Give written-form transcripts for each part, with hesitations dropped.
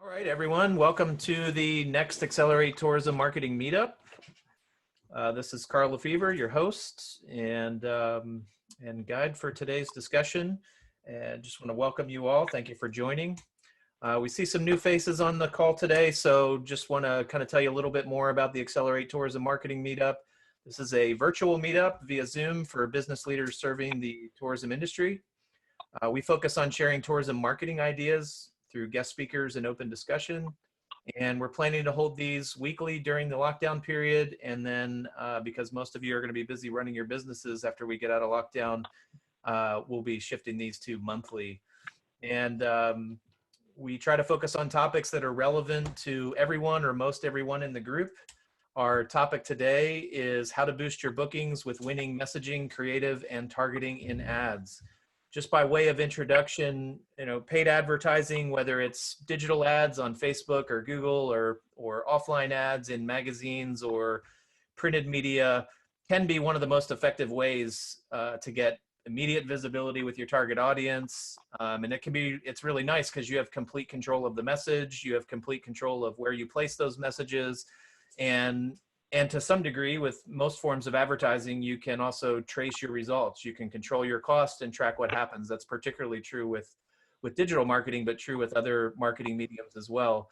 All right, everyone. Welcome to the next Accelerate Tourism Marketing Meetup. This is Carl Lefevre, your host and guide for today's discussion. And just want to welcome you all. Thank you for joining. We see some new faces on the call today, so just want to kind of tell you a little bit more about the Accelerate Tourism Marketing Meetup. This is a virtual meetup via Zoom for business leaders serving the tourism industry. We focus on sharing tourism marketing ideas through guest speakers and open discussion. And we're planning to hold these weekly during the lockdown period. And then because most of you are going to be busy running your businesses after we get out of lockdown, we'll be shifting these to monthly. And we try to focus on topics that are relevant to everyone or most everyone in the group. Our topic today is how to boost your bookings with winning messaging, creative, and targeting in ads. Just by way of introduction, paid advertising, whether it's digital ads on Facebook or Google or offline ads in magazines or printed media, can be one of the most effective ways to get immediate visibility with your target audience. And it's really nice because you have complete control of the message, you have complete control of where you place those messages, and to some degree, with most forms of advertising, you can also trace your results. You can control your cost and track what happens. That's particularly true with digital marketing, but true with other marketing mediums as well.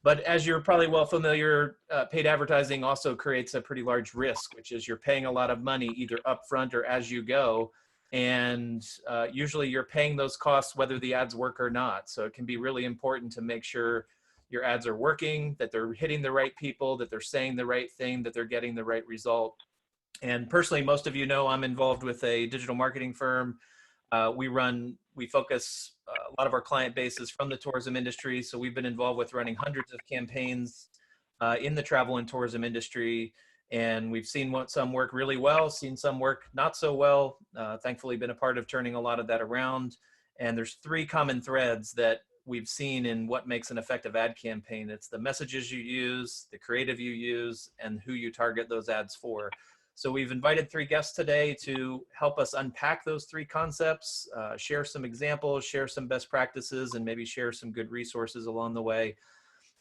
But as you're probably well familiar, paid advertising also creates a pretty large risk, which is you're paying a lot of money either upfront or as you go. And usually you're paying those costs whether the ads work or not. So it can be really important to make sure your ads are working, that they're hitting the right people, that they're saying the right thing, that they're getting the right result. And personally, most of you know I'm involved with a digital marketing firm. We focus a lot of our client base is from the tourism industry. So we've been involved with running hundreds of campaigns in the travel and tourism industry. And we've seen some work really well, seen some work not so well. Thankfully been a part of turning a lot of that around. And there's three common threads that we've seen in what makes an effective ad campaign. It's the messages you use, the creative you use, and who you target those ads for. So we've invited three guests today to help us unpack those three concepts, share some examples, share some best practices, and maybe share some good resources along the way.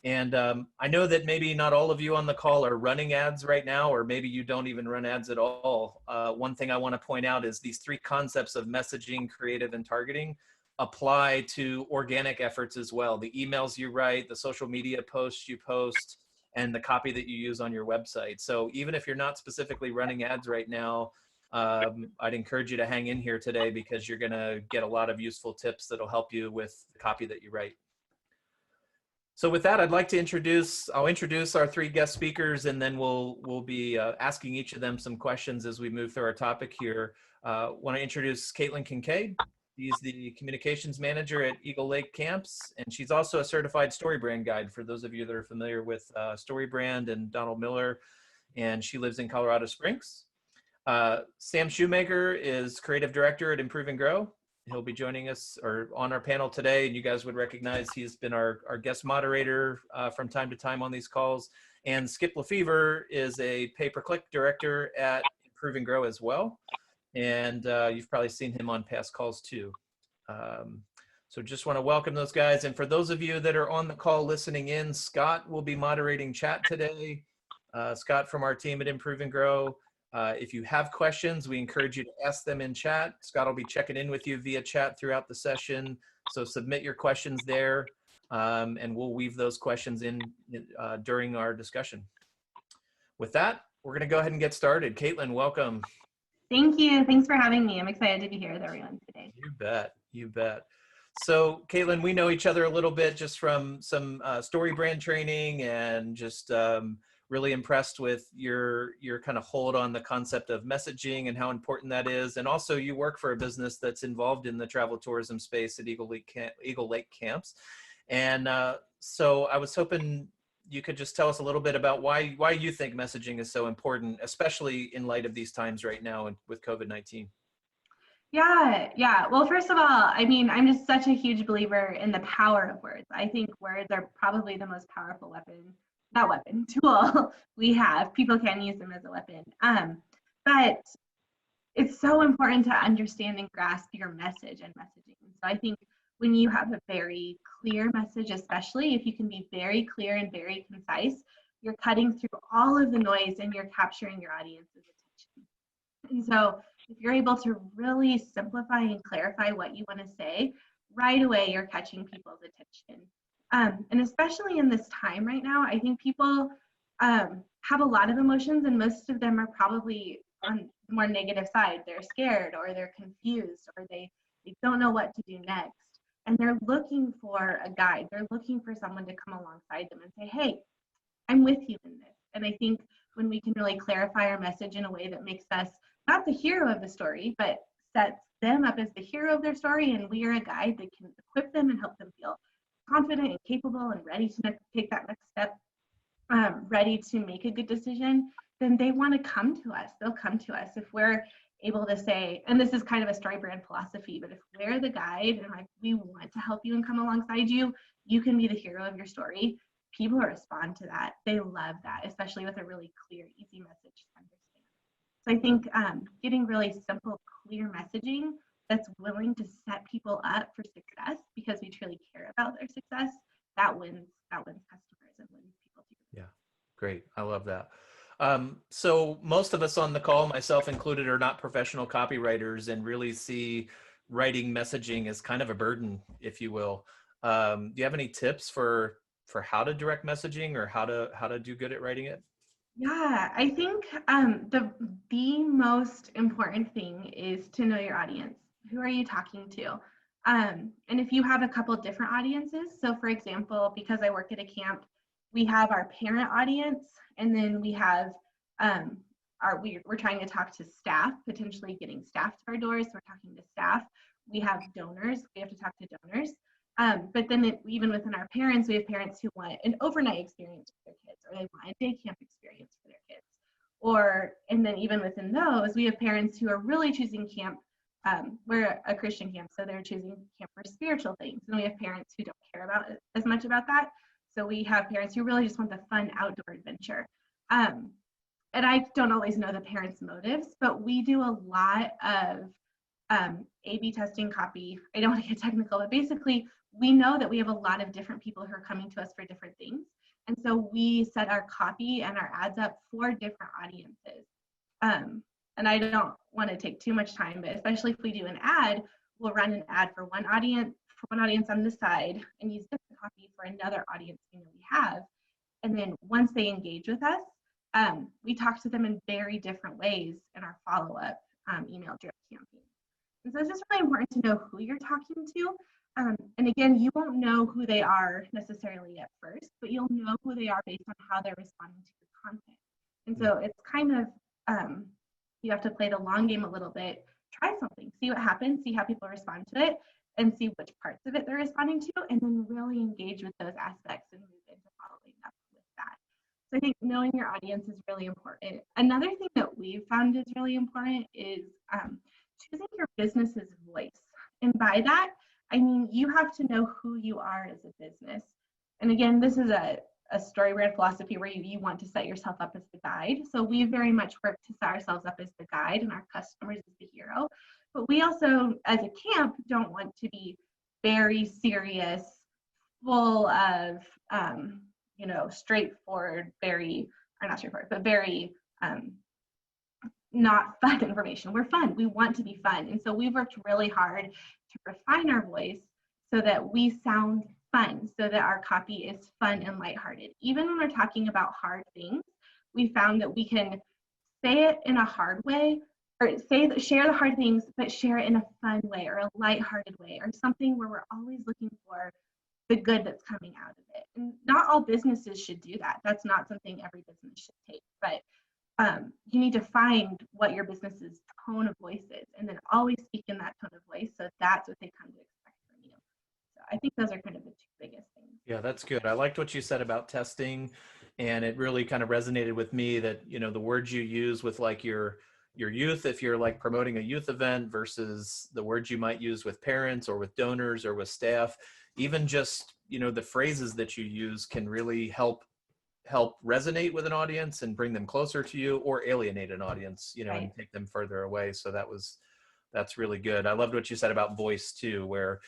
And I know that maybe not all of you on the call are running ads right now, or maybe you don't even run ads at all. One thing I want to point out is these three concepts of messaging, creative, and targeting apply to organic efforts as well. The emails you write, the social media posts you post, and the copy that you use on your website. So even if you're not specifically running ads right now, I'd encourage you to hang in here today because you're gonna get a lot of useful tips that'll help you with the copy that you write. So with that, I'd like to I'll introduce our three guest speakers, and then we'll be asking each of them some questions as we move through our topic here. Want to introduce Caitlin Kincaid. She's the communications manager at Eagle Lake Camps, and she's also a certified StoryBrand guide for those of you that are familiar with StoryBrand and Donald Miller, and she lives in Colorado Springs. Sam Shoemaker is creative director at Improve and Grow. He'll be joining us on our panel today, and you guys would recognize he's been our guest moderator from time to time on these calls. And Skip Lefevre is a pay-per-click director at Improve and Grow as well. And you've probably seen him on past calls too. So just want to welcome those guys. And for those of you that are on the call listening in, Scott will be moderating chat today. Scott from our team at Improve and Grow. If you have questions, we encourage you to ask them in chat. Scott will be checking in with you via chat throughout the session. So submit your questions there, and we'll weave those questions in during our discussion. With that, we're going to go ahead and get started. Caitlin, welcome. Thank you. Thanks for having me. I'm excited to be here with everyone today. You bet. You bet. So, Caitlin, we know each other a little bit just from some StoryBrand training, and just really impressed with your kind of hold on the concept of messaging and how important that is. And also, you work for a business that's involved in the travel tourism space at Eagle Lake Camps. And so I was hoping you could just tell us a little bit about why you think messaging is so important, especially in light of these times right now and with COVID-19. Yeah. Well, first of all, I mean, I'm just such a huge believer in the power of words. I think words are probably the most powerful tool we have. People can use them as a weapon. But it's so important to understand and grasp your message and messaging. So I think when you have a very clear message, especially if you can be very clear and very concise, you're cutting through all of the noise and you're capturing your audience's attention. And so if you're able to really simplify and clarify what you want to say, right away you're catching people's attention. And especially in this time right now, I think people have a lot of emotions, and most of them are probably on the more negative side. They're scared, or they're confused, or they don't know what to do next. And they're looking for a guide. They're looking for someone to come alongside them and say, hey, I'm with you in this. And I think when we can really clarify our message in a way that makes us not the hero of the story, but sets them up as the hero of their story, and we are a guide that can equip them and help them feel confident and capable and ready to take that next step, ready to make a good decision, then they want to come to us. They'll come to us if we're able to say, and this is kind of a story brand philosophy, but if we're the guide and like we want to help you and come alongside you, you can be the hero of your story. People respond to that. They love that, especially with a really clear, easy message to understand. So I think getting really simple, clear messaging that's willing to set people up for success because we truly care about their success, that wins customers and wins people too. Yeah, great. I love that. So most of us on the call, myself included, are not professional copywriters and really see writing messaging as kind of a burden, if you will. Do you have any tips for how to direct messaging or how to do good at writing it? Yeah, I think the most important thing is to know your audience. Who are you talking to? And if you have a couple different audiences, so for example, because I work at a camp, we have our parent audience, and then we have we're trying to talk to staff, potentially getting staff to our doors. So we're talking to staff. We have donors. We have to talk to donors. But then even within our parents, we have parents who want an overnight experience for their kids, or they want a day camp experience for their kids. And then even within those, we have parents who are really choosing camp. We're a Christian camp, so they're choosing camp for spiritual things. And we have parents who don't care about it as much about that. So we have parents who really just want the fun outdoor adventure. And I don't always know the parents' motives, but we do a lot of A/B testing copy. I don't want to get technical, but basically we know that we have a lot of different people who are coming to us for different things. And so we set our copy and our ads up for different audiences. And I don't want to take too much time, but especially if we do an ad, we'll run an ad for one audience on this side and use different copy for another audience we have. And then once they engage with us, we talk to them in very different ways in our follow-up email drip campaign. And so it's just really important to know who you're talking to. And again, you won't know who they are necessarily at first, but you'll know who they are based on how they're responding to your content. And so it's kind of, you have to play the long game a little bit, try something, see what happens, see how people respond to it, and see which parts of it they're responding to, and then really engage with those aspects and move into following up with that. So I think knowing your audience is really important. Another thing that we've found is really important is choosing your business's voice. And by that, I mean, you have to know who you are as a business. And again, this is a story brand philosophy where you want to set yourself up as the guide. So we very much work to set ourselves up as the guide and our customers as the hero. But we also, as a camp, don't want to be very serious, full of, straightforward, very not fun information. We're fun. We want to be fun. And so we've worked really hard to refine our voice so that we sound fun, so that our copy is fun and lighthearted. Even when we're talking about hard things, we found that we can say it in a hard way, or share the hard things, but share it in a fun way or a lighthearted way, or something where we're always looking for the good that's coming out of it. And not all businesses should do that. That's not something every business should take, but you need to find what your business's tone of voice is, and then always speak in that tone of voice, so that's what they come to expect from you. So I think those are kind of the two biggest things. Yeah, that's good. I liked what you said about testing, and it really kind of resonated with me that, the words you use with like your youth, if you're like promoting a youth event, versus the words you might use with parents or with donors or with staff, even just, the phrases that you use can really help resonate with an audience and bring them closer to you, or alienate an audience, Right. and take them further away. So that's really good. I loved what you said about voice too, where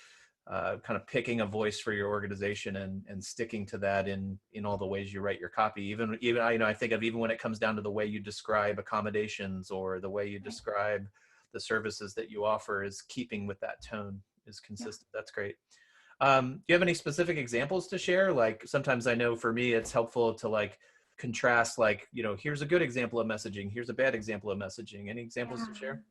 kind of picking a voice for your organization and sticking to that in all the ways you write your copy. Even I think of even when it comes down to the way you describe accommodations or the way you describe the services that you offer is keeping with that tone is consistent. That's great. Do you have any specific examples to share? Like sometimes I know for me, it's helpful to like contrast, like, here's a good example of messaging. Here's a bad example of messaging. Any examples to share?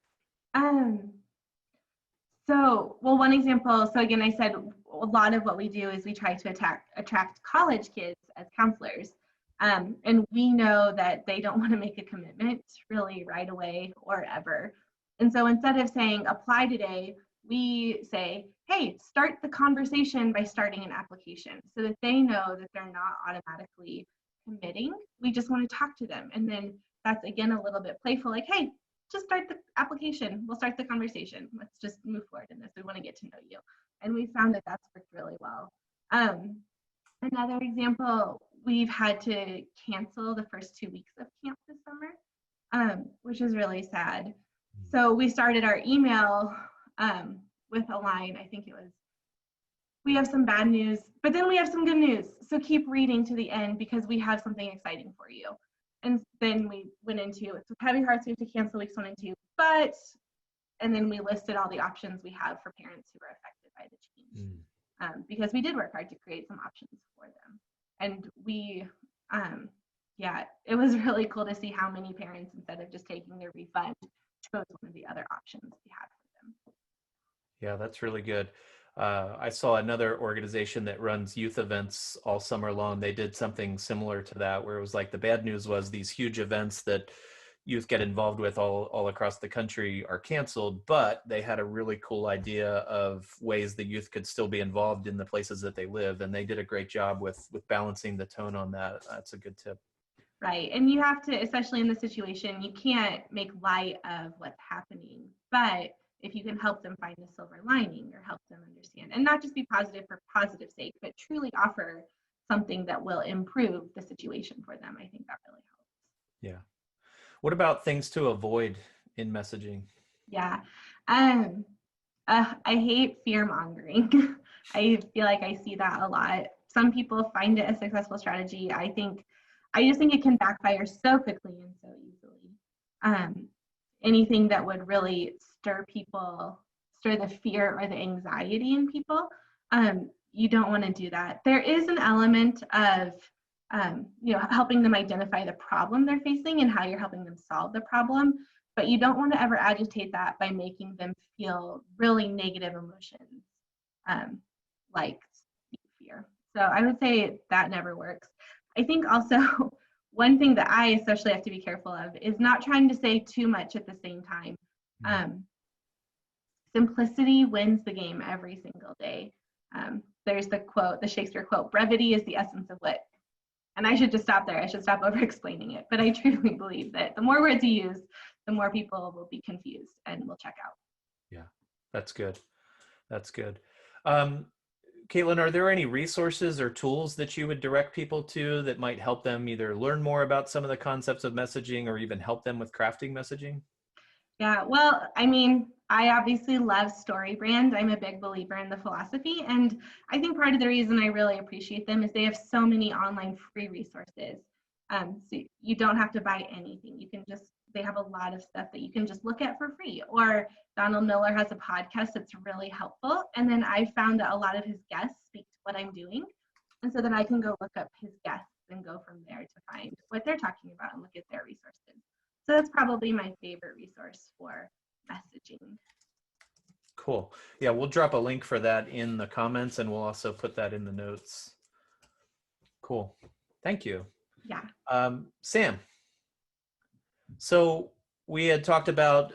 Well, one example, so again, I said a lot of what we do is we try to attract college kids as counselors. And we know that they don't want to make a commitment really right away or ever. And so instead of saying apply today, we say, hey, start the conversation by starting an application so that they know that they're not automatically committing. We just want to talk to them. And then that's again a little bit playful, like, hey, just start the application. We'll start the conversation. Let's just move forward in this. We want to get to know you. And we found that that's worked really well. Another example, we've had to cancel the first 2 weeks of camp this summer, which is really sad. So we started our email with a line, I think it was, we have some bad news, but then we have some good news. So keep reading to the end because we have something exciting for you. And then we went into it with heavy hearts, we have to cancel weeks 1 and 2, and then we listed all the options we have for parents who are affected by the change. Because we did work hard to create some options for them. And we, it was really cool to see how many parents, instead of just taking their refund, chose one of the other options we had for them. Yeah, that's really good. I saw another organization that runs youth events all summer long. They did something similar to that, where it was like the bad news was these huge events that youth get involved with all across the country are canceled, but they had a really cool idea of ways the youth could still be involved in the places that they live. And they did a great job with balancing the tone on that. That's a good tip. Right. And you have to, especially in this situation, you can't make light of what's happening, but if you can help them find a silver lining or help them understand, and not just be positive for positive sake, but truly offer something that will improve the situation for them, I think that really helps. Yeah. What about things to avoid in messaging? Yeah. I hate fear mongering. I feel like I see that a lot. Some people find it a successful strategy. I just think it can backfire so quickly and so easily. Anything that would really stir the fear or the anxiety in people, you don't want to do that. There is an element of helping them identify the problem they're facing and how you're helping them solve the problem, but you don't want to ever agitate that by making them feel really negative emotions, like fear. So I would say that never works. I think also one thing that I especially have to be careful of is not trying to say too much at the same time. Simplicity wins the game every single day. There's the Shakespeare quote, brevity is the essence of wit. And I should just stop there. I should stop over explaining it. But I truly believe that the more words you use, the more people will be confused and will check out. Yeah, that's good. That's good. Caitlin, are there any resources or tools that you would direct people to that might help them either learn more about some of the concepts of messaging or even help them with crafting messaging? Yeah, well, I mean, I obviously love StoryBrand. I'm a big believer in the philosophy. And I think part of the reason I really appreciate them is they have so many online free resources. So you don't have to buy anything. They have a lot of stuff that you can just look at for free. Or Donald Miller has a podcast that's really helpful. And then I found that a lot of his guests speak to what I'm doing. And so then I can go look up his guests and go from there to find what they're talking about and look at their resources. So that's probably my favorite resource for messaging. Cool. Yeah, we'll drop a link for that in the comments and we'll also put that in the notes. Cool. Thank you. Yeah. Sam, so we had talked about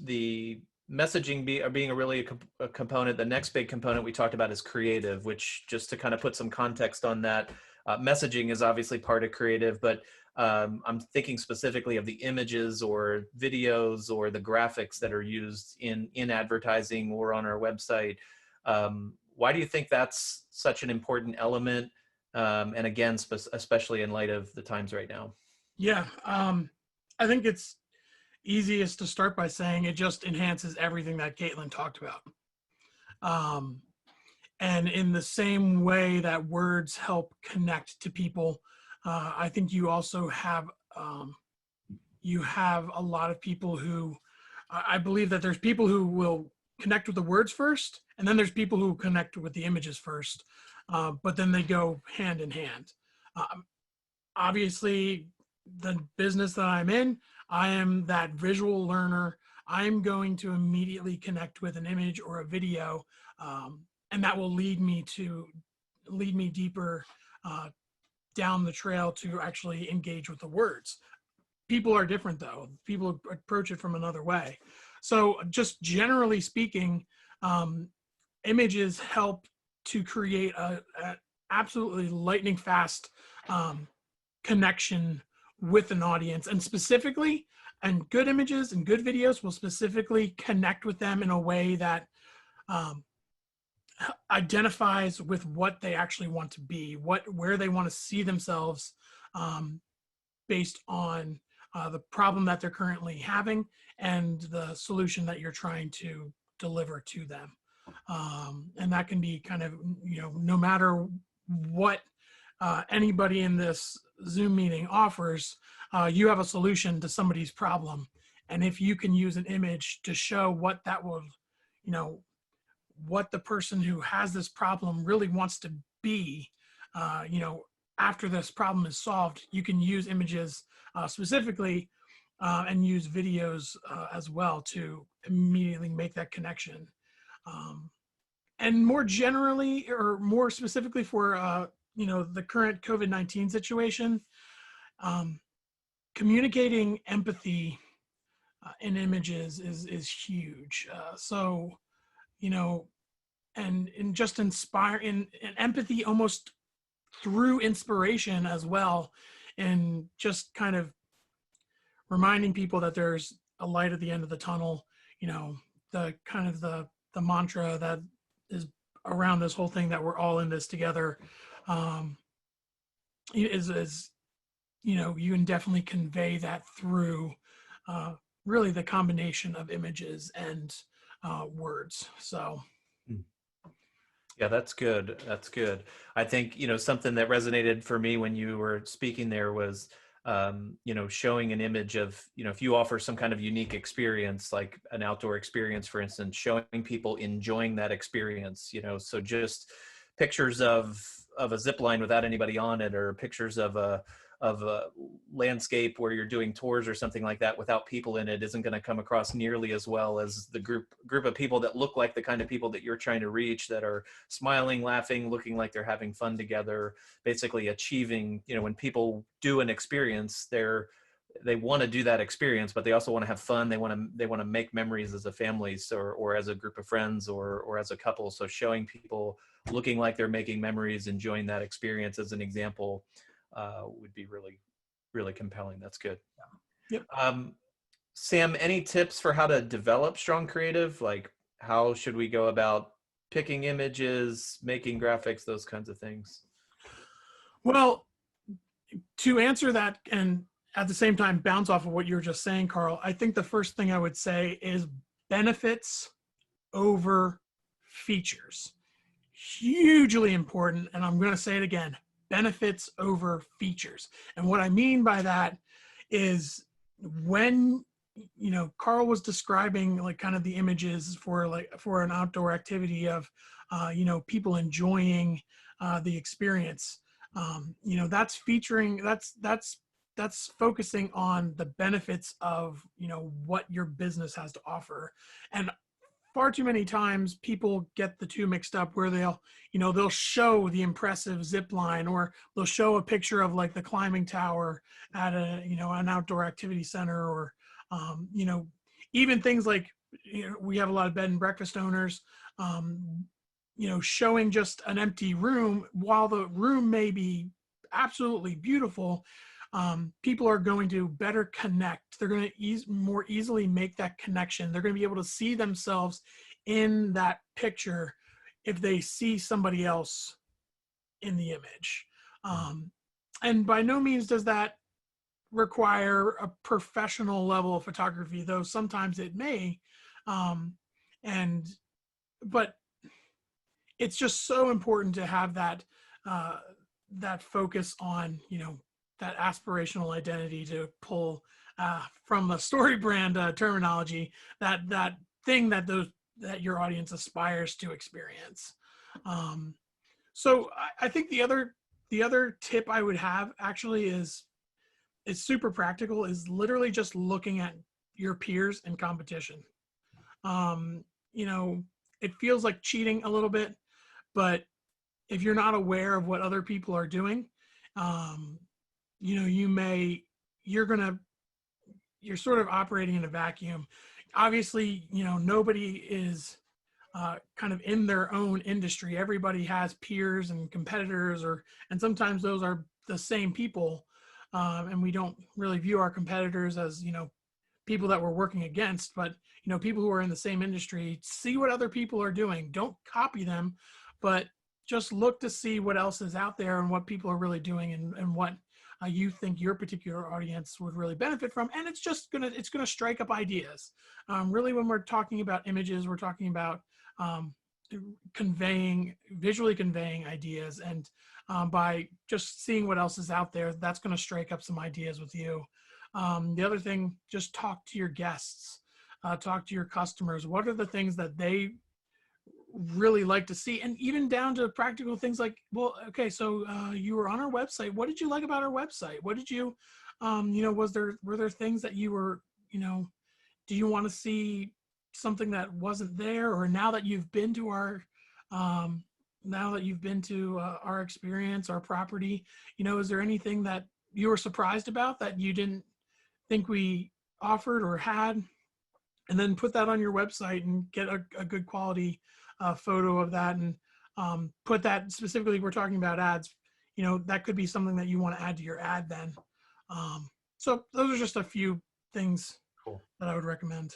the messaging being really a component. The next big component we talked about is creative, which, just to kind of put some context on that, messaging is obviously part of creative, but I'm thinking specifically of the images or videos or the graphics that are used in advertising or on our website. Why do you think that's such an important element? And again, especially in light of the times right now. Yeah, I think it's easiest to start by saying it just enhances everything that Caitlin talked about. And in the same way that words help connect to people, I think you also have a lot of people who, I believe that there's people who will connect with the words first, and then there's people who connect with the images first, but then they go hand in hand. Obviously, the business that I'm in, I am that visual learner. I'm going to immediately connect with an image or a video, and that will lead me deeper down the trail to actually engage with the words. People are different though. People approach it from another way. So just generally speaking, images help to create a absolutely lightning fast connection with an audience, and specifically, and good images and good videos will specifically connect with them in a way that identifies with what they actually want to be, where they want to see themselves, based on the problem that they're currently having and the solution that you're trying to deliver to them. And that can be kind of, no matter what anybody in this Zoom meeting offers, you have a solution to somebody's problem. And if you can use an image to show what that will, what the person who has this problem really wants to be, after this problem is solved, you can use images specifically and use videos as well to immediately make that connection. And more generally, or more specifically for, the current COVID-19 situation, communicating empathy in images is huge. And just inspire in empathy almost through inspiration as well, and just kind of reminding people that there's a light at the end of the tunnel. The kind of the mantra that is around this whole thing, that we're all in this together, is you can definitely convey that through really the combination of images and words. So yeah, that's good. That's good. I think, something that resonated for me when you were speaking there was, showing an image of, if you offer some kind of unique experience, like an outdoor experience, for instance, showing people enjoying that experience, so just pictures of a zip line without anybody on it, or pictures of a landscape where you're doing tours or something like that without people in it, isn't going to come across nearly as well as the group of people that look like the kind of people that you're trying to reach, that are smiling, laughing, looking like they're having fun together, basically achieving, when people do an experience, they want to do that experience, but they also want to have fun. They want to make memories as a family, or as a group of friends, or as a couple. So showing people looking like they're making memories, enjoying that experience as an example, would be really, really compelling. That's good. Yep. Sam, any tips for how to develop strong creative? Like, how should we go about picking images, making graphics, those kinds of things? Well, to answer that, and at the same time bounce off of what you were just saying, Carl, I think the first thing I would say is benefits over features. Hugely important. And I'm going to say it again, benefits over features. And what I mean by that is, when Carl was describing like kind of the images for an outdoor activity of people enjoying the experience, that's featuring, that's focusing on the benefits of what your business has to offer. And far too many times people get the two mixed up, where they'll show the impressive zip line, or they'll show a picture of like the climbing tower at an outdoor activity center, or even things like, we have a lot of bed and breakfast owners, showing just an empty room. While the room may be absolutely beautiful, people are going to better connect. They're going to more easily make that connection. They're going to be able to see themselves in that picture if they see somebody else in the image. And by no means does that require a professional level of photography, though sometimes it may. But it's just so important to have that that focus on, you know, that aspirational identity, to pull from the story brand terminology, that thing that your audience aspires to experience. So I think the other tip I would have actually is, it's super practical, is literally just looking at your peers and competition. You know, it feels like cheating a little bit, but if you're not aware of what other people are doing, you know, you're sort of operating in a vacuum. Obviously, you know, nobody is kind of in their own industry. Everybody has peers and competitors, and sometimes those are the same people. And we don't really view our competitors as, you know, people that we're working against, but, you know, people who are in the same industry. See what other people are doing. Don't copy them, but just look to see what else is out there and what people are really doing, and what you think your particular audience would really benefit from. And it's gonna strike up ideas. Really, when we're talking about images, we're talking about visually conveying ideas, and by just seeing what else is out there, that's going to strike up some ideas with you. The other thing, just talk to your guests, talk to your customers. What are the things that they really like to see? And even down to practical things like, well, okay, so you were on our website. What did you like about our website? What did you, you know, were there things that you were, you know, do you want to see something that wasn't there? Or now that you've been to our our experience, our property, you know, is there anything that you were surprised about that you didn't think we offered or had? And then put that on your website and get a good quality photo of that, and put that specifically, we're talking about ads, you know, that could be something that you want to add to your ad then. So those are just a few things Cool. that I would recommend.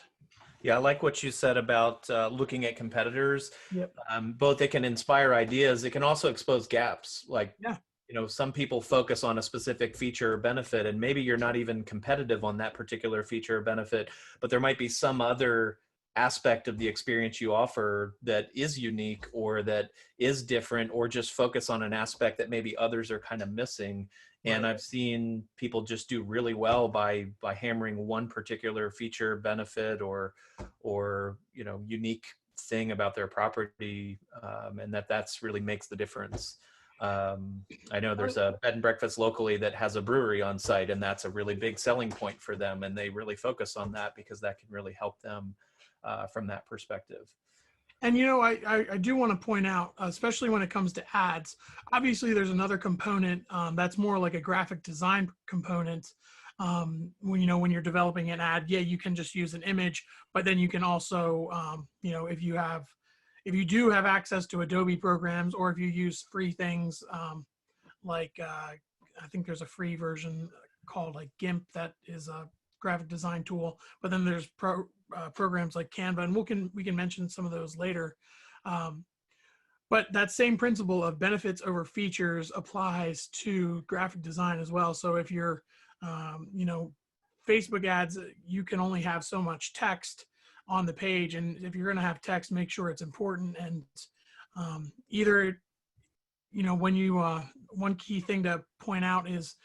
Yeah, I like what you said about looking at competitors. Yep. Both it can inspire ideas. It can also expose gaps. Like, Yeah. you know, some people focus on a specific feature or benefit, and maybe you're not even competitive on that particular feature or benefit, but there might be some other aspect of the experience you offer that is unique, or that is different, or just focus on an aspect that maybe others are kind of missing. And Right. I've seen people just do really well by hammering one particular feature, benefit, or you know, unique thing about their property, and that's really makes the difference. I know there's a bed and breakfast locally that has a brewery on site, and that's a really big selling point for them, and they really focus on that because that can really help them from that perspective. And, you know, I do want to point out, especially when it comes to ads, obviously there's another component that's more like a graphic design component. When, you know, when you're developing an ad, yeah, you can just use an image, but then you can also, you know, if you do have access to Adobe programs, or if you use free things, like I think there's a free version called like GIMP that is a graphic design tool, but then there's programs like Canva, and we can mention some of those later. But that same principle of benefits over features applies to graphic design as well. So if you're, you know, Facebook ads, you can only have so much text on the page, and if you're going to have text, make sure it's important. And either, you know, when you one key thing to point out is,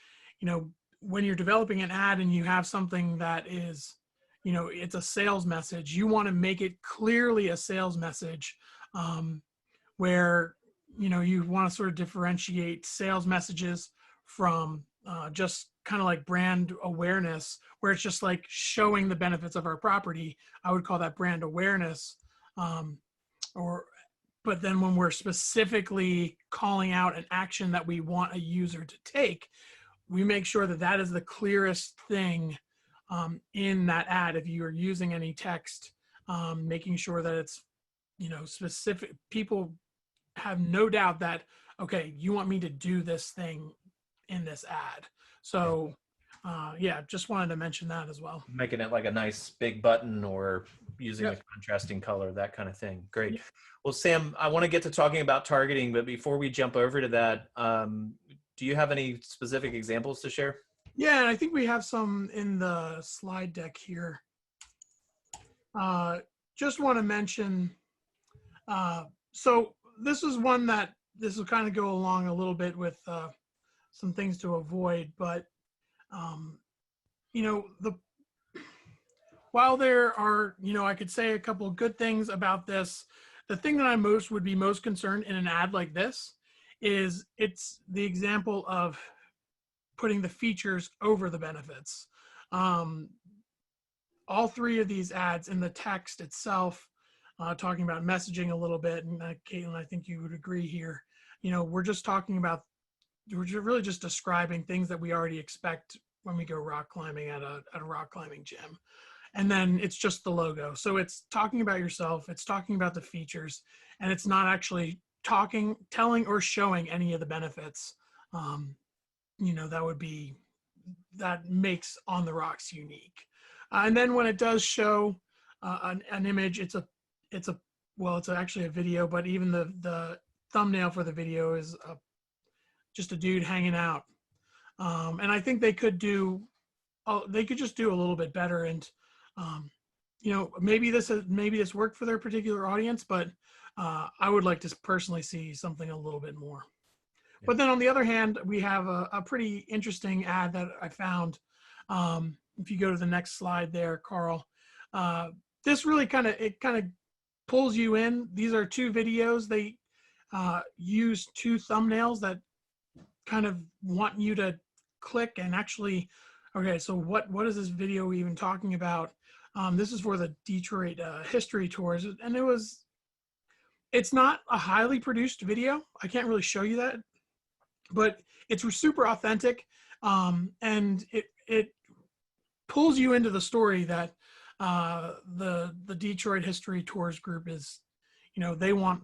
you know, when you're developing an ad and you have something that is, you know, it's a sales message, you want to make it clearly a sales message, where, you know, you want to sort of differentiate sales messages from just kind of like brand awareness, where it's just like showing the benefits of our property. I would call that brand awareness. But then when we're specifically calling out an action that we want a user to take, we make sure that that is the clearest thing in that ad. If you are using any text, making sure that it's, you know, specific. People have no doubt that, okay, you want me to do this thing in this ad. So yeah, just wanted to mention that as well. Making it like a nice big button, or using Yep. a contrasting color, that kind of thing. Great. Yep. Well, Sam, I want to get to talking about targeting, but before we jump over to that, do you have any specific examples to share? Yeah, and I think we have some in the slide deck here. Just want to mention, so this is one that this will kind of go along a little bit with some things to avoid, but you know, while there are, you know, I could say a couple of good things about this, the thing that I would be most concerned in an ad like this is it's the example of putting the features over the benefits. All three of these ads in the text itself, talking about messaging a little bit, and Caitlin, I think you would agree here. You know, we're really just describing things that we already expect when we go rock climbing at a rock climbing gym. And then it's just the logo. So it's talking about yourself, it's talking about the features, and it's not actually telling or showing any of the benefits. You know, that makes On the Rocks unique. And then when it does show an image, it's actually a video, but even the thumbnail for the video is just a dude hanging out. And I think they could just do a little bit better. And you know, maybe this worked for their particular audience, but I would like to personally see something a little bit more. Yeah. But then on the other hand, we have a pretty interesting ad that I found. If you go to the next slide there, Carl, this really kind of pulls you in. These are two videos. They use two thumbnails that kind of want you to click and actually, okay, so what is this video even talking about? This is for the Detroit history tours, and it's not a highly produced video. I can't really show you that, but it's super authentic, and it pulls you into the story that the Detroit history tours group is, you know,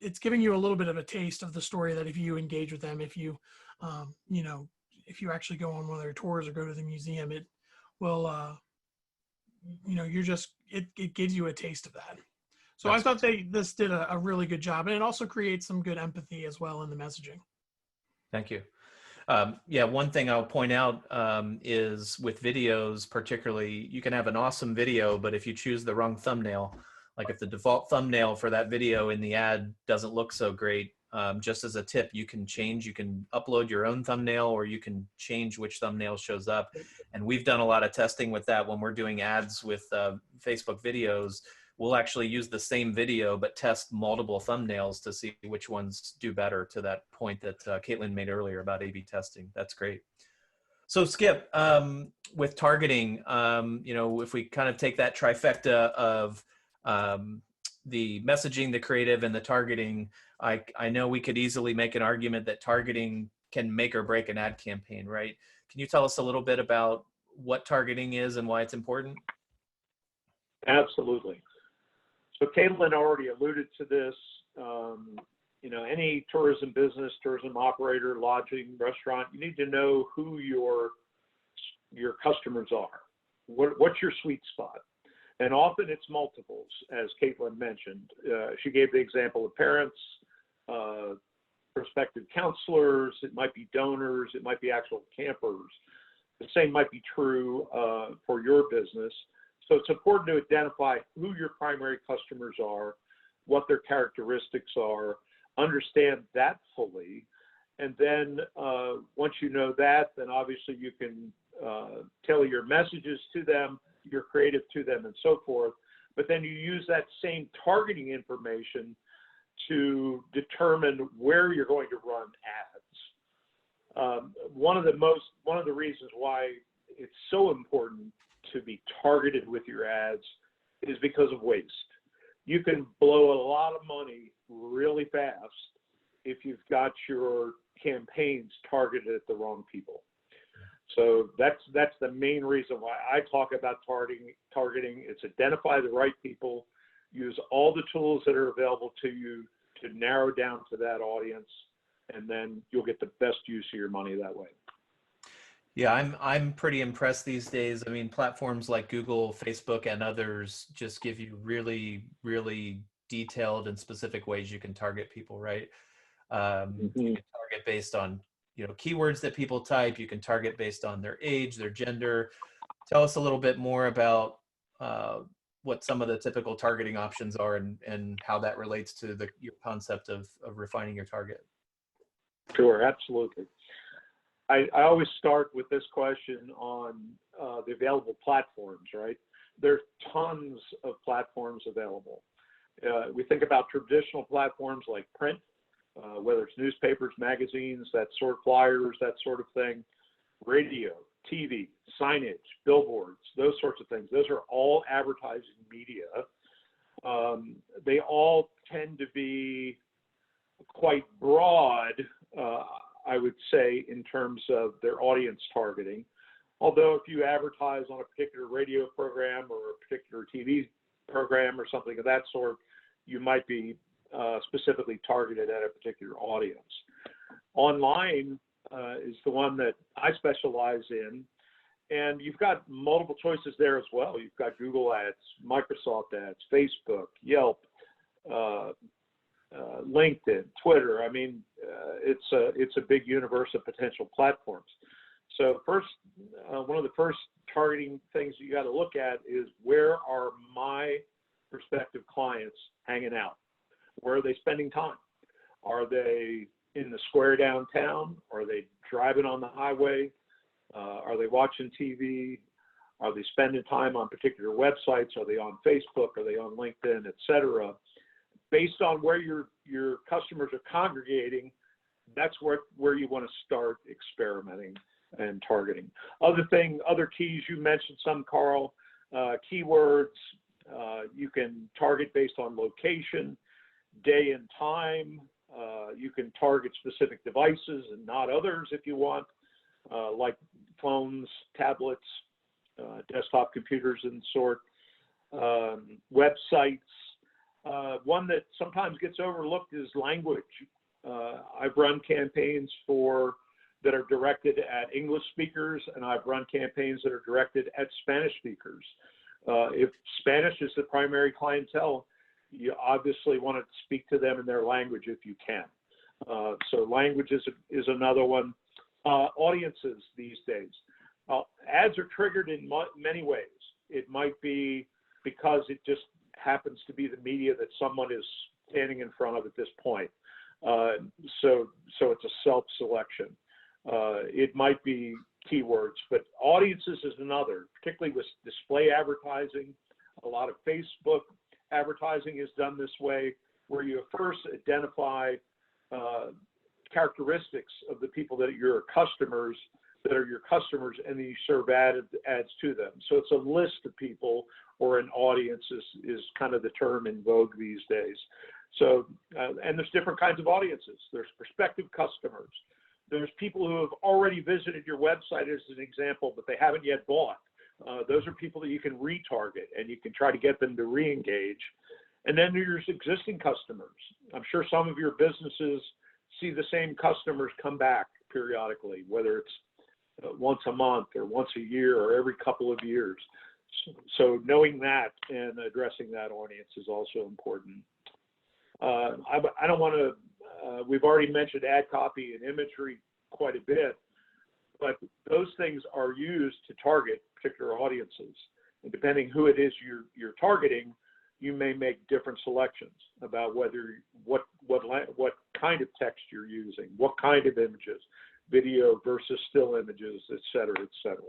it's giving you a little bit of a taste of the story that if you engage with them, if you, you know, if you actually go on one of their tours or go to the museum, it will, you know, it gives you a taste of that. So I thought this did a really good job, and it also creates some good empathy as well in the messaging. Thank you. Yeah, one thing I'll point out is with videos, particularly, you can have an awesome video, but if you choose the wrong thumbnail, like if the default thumbnail for that video in the ad doesn't look so great, just as a tip, you can upload your own thumbnail, or you can change which thumbnail shows up. And we've done a lot of testing with that when we're doing ads with Facebook videos. We'll actually use the same video, but test multiple thumbnails to see which ones do better, to that point that Caitlin made earlier about A/B testing. That's great. So Skip, with targeting, you know, if we kind of take that trifecta of the messaging, the creative, and the targeting, I know we could easily make an argument that targeting can make or break an ad campaign, right? Can you tell us a little bit about what targeting is and why it's important? Absolutely. So Caitlin already alluded to this. You know, any tourism business, tourism operator, lodging, restaurant, you need to know who your customers are. What's your sweet spot? And often it's multiples, as Caitlin mentioned. She gave the example of parents, prospective counselors, it might be donors, it might be actual campers. The same might be true for your business. So it's important to identify who your primary customers are, what their characteristics are, understand that fully. And then once you know that, then obviously you can tailor your messages to them, your creative to them, and so forth. But then you use that same targeting information to determine where you're going to run ads. One of the reasons why it's so important to be targeted with your ads is because of waste. You can blow a lot of money really fast if you've got your campaigns targeted at the wrong people. So that's the main reason why I talk about targeting. It's identify the right people, use all the tools that are available to you to narrow down to that audience, and then you'll get the best use of your money that way. Yeah, I'm pretty impressed these days. I mean, platforms like Google, Facebook, and others just give you really, really detailed and specific ways you can target people, right? You can target based on, you know, keywords that people type. You can target based on their age, their gender. Tell us a little bit more about what some of the typical targeting options are and how that relates to your concept of refining your target. Sure, absolutely. I always start with this question on the available platforms, right? There's tons of platforms available. We think about traditional platforms like print, whether it's newspapers, magazines, that sort of flyers, that sort of thing, radio, TV, signage, billboards, those sorts of things. Those are all advertising media. They all tend to be quite broad, I would say, in terms of their audience targeting. Although if you advertise on a particular radio program or a particular TV program or something of that sort, you might be specifically targeted at a particular audience. Online is the one that I specialize in, and you've got multiple choices there as well. You've got Google Ads, Microsoft Ads, Facebook, Yelp, LinkedIn, Twitter. I mean, it's a big universe of potential platforms. So first, one of the first targeting things you got to look at is, where are my prospective clients hanging out? Where are they spending time? Are they in the square downtown? Are they driving on the highway? Are they watching TV? Are they spending time on particular websites? Are they on Facebook? Are they on LinkedIn, et cetera? Based on where your customers are congregating, that's where you want to start experimenting and targeting. Other keys, you mentioned some, Carl, keywords. You can target based on location, day and time. You can target specific devices and not others if you want, like phones, tablets, desktop computers and sort, websites. One that sometimes gets overlooked is language. I've run campaigns that are directed at English speakers, and I've run campaigns that are directed at Spanish speakers. If Spanish is the primary clientele, you obviously want to speak to them in their language if you can. So language is another one. Audiences these days. Ads are triggered in many ways. It might be because it just happens to be the media that someone is standing in front of at this point. So it's a self-selection. It might be keywords, but audiences is another, particularly with display advertising. A lot of Facebook advertising is done this way, where you first identify characteristics of the people that are your customers, and then you serve ads to them. So it's a list of people, or an audience is kind of the term in vogue these days. So, and there's different kinds of audiences. There's prospective customers. There's people who have already visited your website, as an example, but they haven't yet bought. Those are people that you can retarget, and you can try to get them to re-engage. And then there's existing customers. I'm sure some of your businesses see the same customers come back periodically, whether it's once a month or once a year or every couple of years. So knowing that and addressing that audience is also important. I don't want to, we've already mentioned ad copy and imagery quite a bit, but those things are used to target particular audiences. And depending who it is you're targeting, you may make different selections about what kind of text you're using, what kind of images, video versus still images, et cetera, et cetera.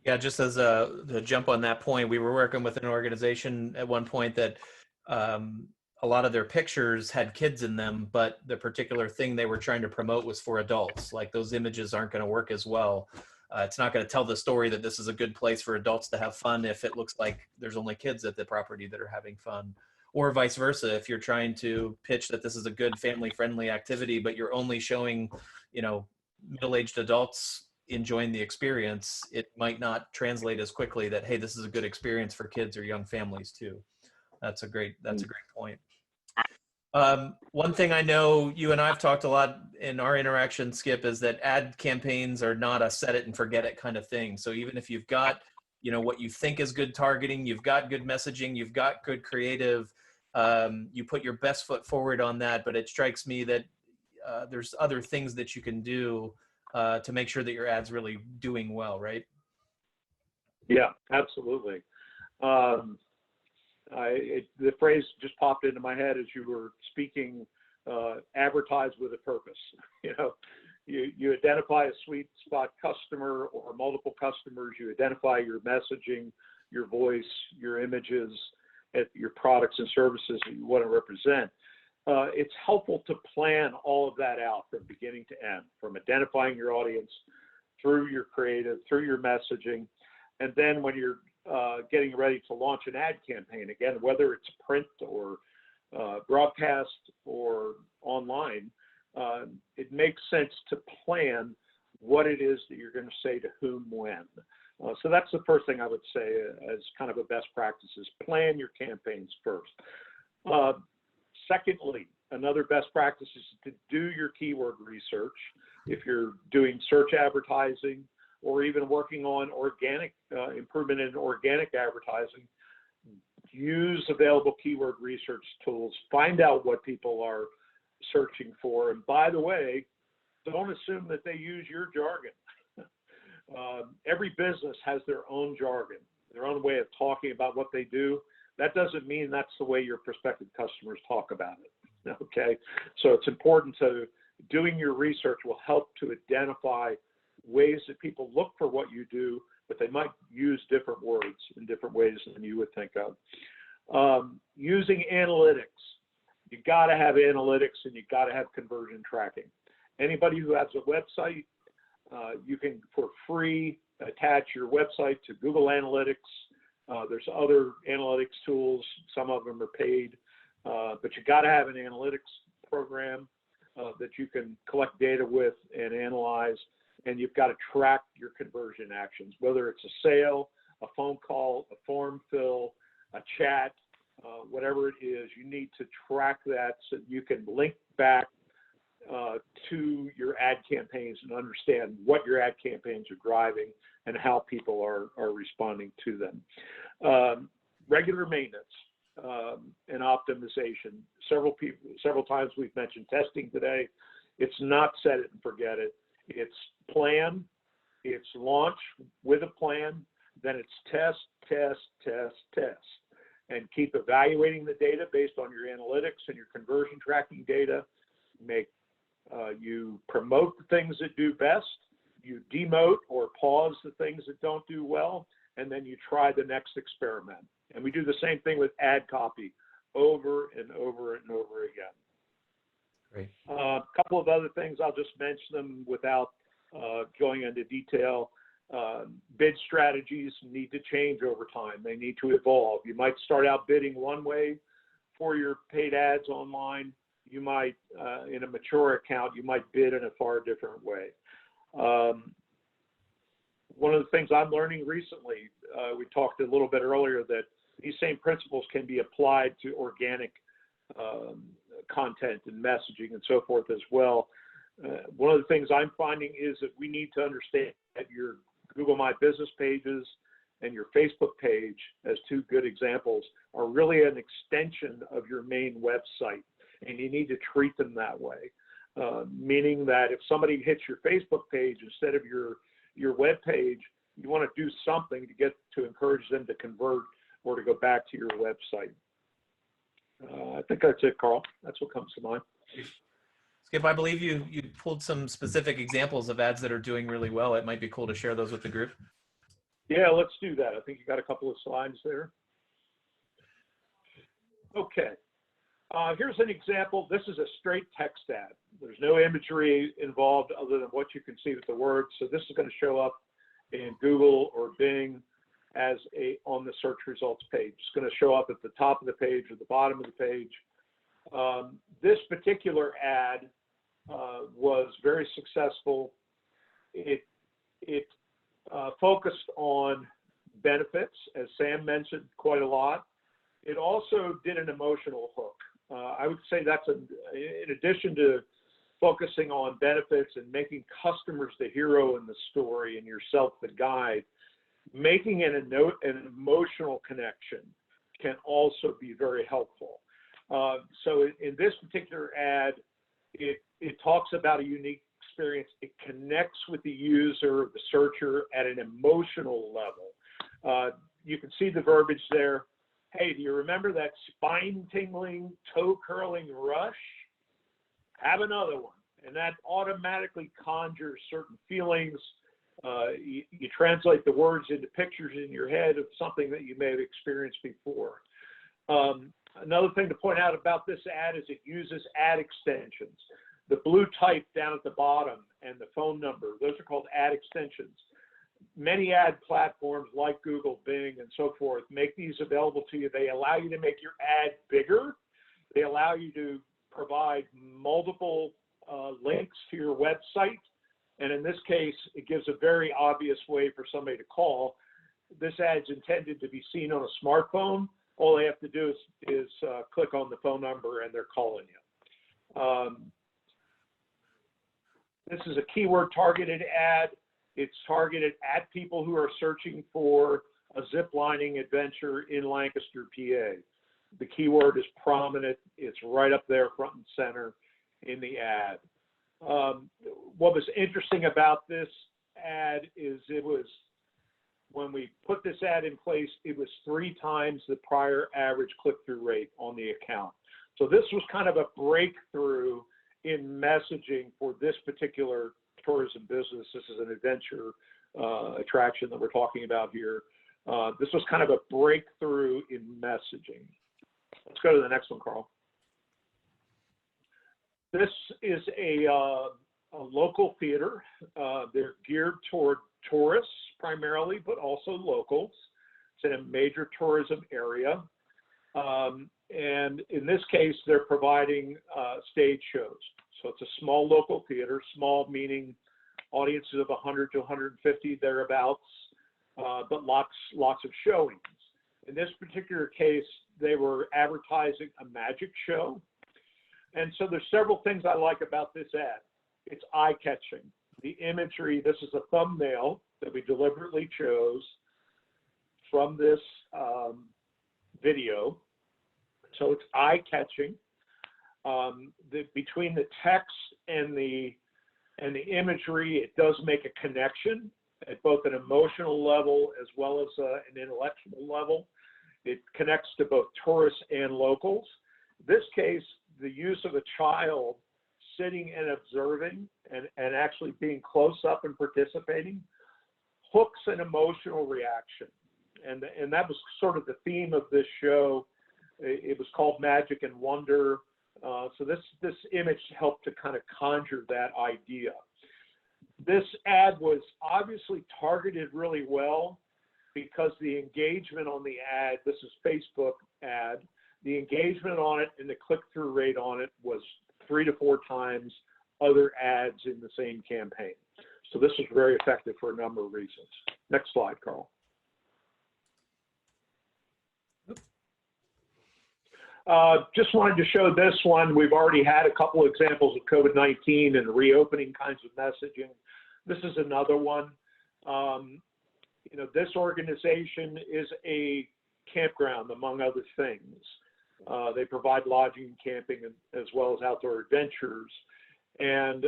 Yeah, just as to jump on that point, we were working with an organization at one point that a lot of their pictures had kids in them, but the particular thing they were trying to promote was for adults. Like, those images aren't going to work as well. It's not going to tell the story that this is a good place for adults to have fun if it looks like there's only kids at the property that are having fun. Or vice versa, if you're trying to pitch that this is a good family-friendly activity, but you're only showing, middle-aged adults enjoying the experience, it might not translate as quickly that, hey, this is a good experience for kids or young families too. That's a great point. One thing I know you and I've talked a lot in our interaction, Skip, is that ad campaigns are not a set it and forget it kind of thing. So even if you've got, what you think is good targeting, you've got good messaging, you've got good creative, you put your best foot forward on that. But it strikes me that there's other things that you can do to make sure that your ad's really doing well, right? Yeah, absolutely. The phrase just popped into my head as you were speaking, advertise with a purpose. You identify a sweet spot customer or multiple customers, you identify your messaging, your voice, your images, your products and services that you want to represent. It's helpful to plan all of that out from beginning to end, from identifying your audience through your creative, through your messaging, and then when you're getting ready to launch an ad campaign, again, whether it's print or broadcast or online, it makes sense to plan what it is that you're going to say to whom when. So that's the first thing I would say as kind of a best practice is plan your campaigns first. Secondly, another best practice is to do your keyword research. If you're doing search advertising or even working on organic improvement in organic advertising, use available keyword research tools, find out what people are searching for. And by the way, don't assume that they use your jargon. Every business has their own jargon, their own way of talking about what they do. That doesn't mean that's the way your prospective customers talk about it. Okay, so it's important to doing your research will help to identify ways that people look for what you do, but they might use different words in different ways than you would think of. Using analytics. You got to have analytics and you got to have conversion tracking. Anybody who has a website, you can, for free, attach your website to Google Analytics. There's other analytics tools. Some of them are paid, but you got to have an analytics program that you can collect data with and analyze, and you've got to track your conversion actions, whether it's a sale, a phone call, a form fill, a chat, whatever it is. You need to track that so you can link back to your ad campaigns and understand what your ad campaigns are driving and how people are responding to them. Regular maintenance and optimization. Several times we've mentioned testing today. It's not set it and forget it. It's plan, it's launch with a plan, then it's test, test, test, test. And keep evaluating the data based on your analytics and your conversion tracking data. You promote the things that do best, you demote or pause the things that don't do well, and then you try the next experiment. And we do the same thing with ad copy over and over and over again. Great. A couple of other things, I'll just mention them without going into detail. Bid strategies need to change over time. They need to evolve. You might start out bidding one way for your paid ads online. You might, in a mature account, you might bid in a far different way. One of the things I'm learning recently, we talked a little bit earlier that these same principles can be applied to organic content and messaging and so forth as well. One of the things I'm finding is that we need to understand that your Google My Business pages and your Facebook page, as two good examples, are really an extension of your main website, and you need to treat them that way. Meaning that if somebody hits your Facebook page instead of your web page, you want to do something to encourage them to convert or to go back to your website. I think that's it, Carl. That's what comes to mind. Skip, I believe you pulled some specific examples of ads that are doing really well. It might be cool to share those with the group. Yeah, let's do that. I think you got a couple of slides there. Okay. Here's an example. This is a straight text ad. There's no imagery involved other than what you can see with the words. So this is going to show up in Google or Bing as on the search results page. It's going to show up at the top of the page or the bottom of the page. This particular ad was very successful. It focused on benefits, as Sam mentioned quite a lot. It also did an emotional hook. I would say that's in addition to focusing on benefits and making customers the hero in the story and yourself the guide, making an emotional connection can also be very helpful. So in this particular ad, it talks about a unique experience. It connects with the user, the searcher, at an emotional level. you can see the verbiage there. Hey, do you remember that spine-tingling, toe-curling rush? Have another one. And that automatically conjures certain feelings. You translate the words into pictures in your head of something that you may have experienced before. Another thing to point out about this ad is it uses ad extensions. The blue type down at the bottom and the phone number, those are called ad extensions. Many ad platforms like Google, Bing, and so forth make these available to you. They allow you to make your ad bigger. They allow you to provide multiple links to your website. And in this case, it gives a very obvious way for somebody to call. This ad's intended to be seen on a smartphone. All they have to do is click on the phone number and they're calling you. This is a keyword targeted ad. It's targeted at people who are searching for a zip lining adventure in Lancaster, PA. The keyword is prominent. It's right up there front and center in the ad. What was interesting about this ad is when we put this ad in place, it was 3 times the prior average click-through rate on the account. So this was kind of a breakthrough in messaging for this particular tourism business. This is an adventure attraction that we're talking about here. This was kind of a breakthrough in messaging. Let's go to the next one, Carl. This is a local theater. They're geared toward tourists primarily, but also locals. It's in a major tourism area. And in this case, they're providing stage shows. So it's a small local theater, small meaning audiences of 100 to 150 thereabouts, but lots of showings. In this particular case, they were advertising a magic show. And so there's several things I like about this ad. It's eye-catching. The imagery, this is a thumbnail that we deliberately chose from this video. So it's eye-catching. Between the text and the imagery, it does make a connection at both an emotional level as well as an intellectual level. It connects to both tourists and locals. In this case, the use of a child sitting and observing and actually being close up and participating hooks an emotional reaction. And that was sort of the theme of this show. It was called Magic and Wonder. So this image helped to kind of conjure that idea. This ad was obviously targeted really well because the engagement on the ad, this is Facebook ad, the engagement on it and the click-through rate on it was 3 to 4 times other ads in the same campaign. So this was very effective for a number of reasons. Next slide, Carl. Just wanted to show this one. We've already had a couple examples of COVID-19 and reopening kinds of messaging. This is another one. You know, this organization is a campground, among other things. They provide lodging and camping as well as outdoor adventures. And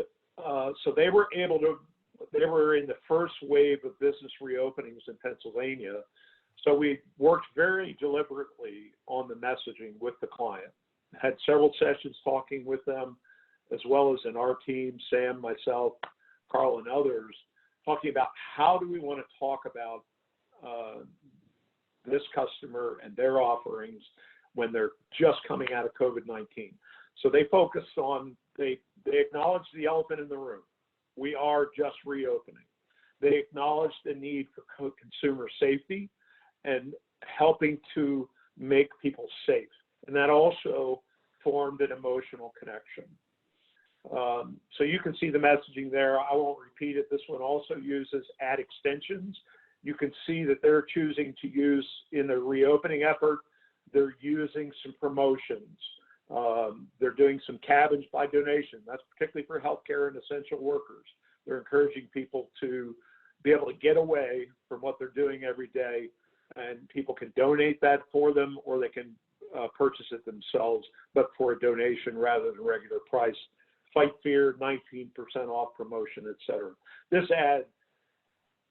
so they were in the first wave of business reopenings in Pennsylvania. So we worked very deliberately on the messaging with the client. Had several sessions talking with them, as well as in our team, Sam, myself, Carl, and others, talking about how do we want to talk about this customer and their offerings when they're just coming out of COVID-19. So they focused on, they acknowledged the elephant in the room. We are just reopening. They acknowledged the need for consumer safety and helping to make people safe. And that also formed an emotional connection. So you can see the messaging there. I won't repeat it. This one also uses ad extensions. You can see that they're choosing to use, in the reopening effort, they're using some promotions. They're doing some cabins by donation. That's particularly for healthcare and essential workers. They're encouraging people to be able to get away from what they're doing every day, and people can donate that for them, or they can purchase it themselves, but for a donation rather than regular price. Fight fear, 19% off promotion, etc. This ad